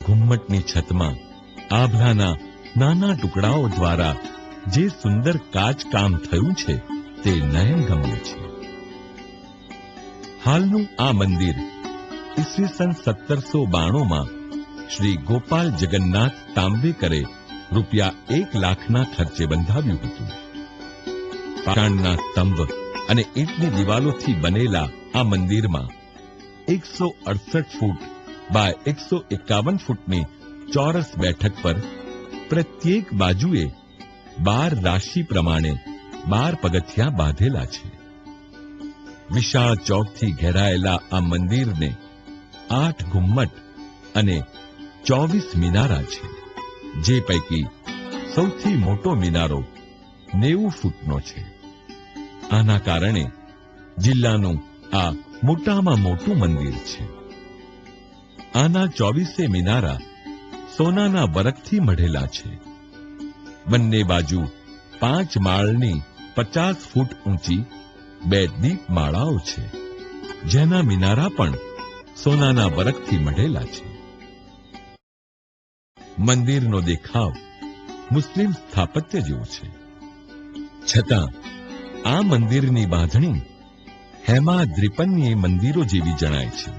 ઘુમ્મટની છતમાં આભલાના નાના ટુકડાઓ દ્વારા જે સુંદર કાચકામ થયું છે તે નયનગમ્ય છે. હાલનું આ મંદિર ઈસવીસન 1792માં શ્રી ગોપાલ જગન્નાથ તાંબેકરે ₹1 લાખના ખર્ચે બંધાવ્યું હતું. પાષાણના સ્તંભ અને ઈંટની દિવાલોથી બનેલા આ મંદિરમાં 168 ફૂટ બાય 151 ફૂટની ચોરસ બેઠક પર પ્રત્યેક બાજુએ 12 રાશિ પ્રમાણે 12 પગથિયાં બાંધેલા છે. વિશાળ ચોકથી ઘેરાયેલા આ મંદિરને 8 ઘુમ્મટ અને 24 મિનારા છે, જે પૈકી સૌથી મોટો મિનારો 90 ફૂટનો છે. આના કારણે જિલ્લાનું આ મોટામાં મોટું મંદિર છે. આના 24 મિનારા સોનાના વરખથી મઢેલા છે. બંને બાજુ 5 માળની 50 ફૂટ ઊંચી 2 દીપમાળાઓ છે, જેના મિનારા પણ સોનાના વરખથી મઢેલા છે. મંદિરનો દેખાવ મુસ્લિમ સ્થાપત્ય જેવો છે, છતાં આ મંદિરની બાંધણી હેમાદ્રીપન્ય મંદિરો જેવી જણાય છે.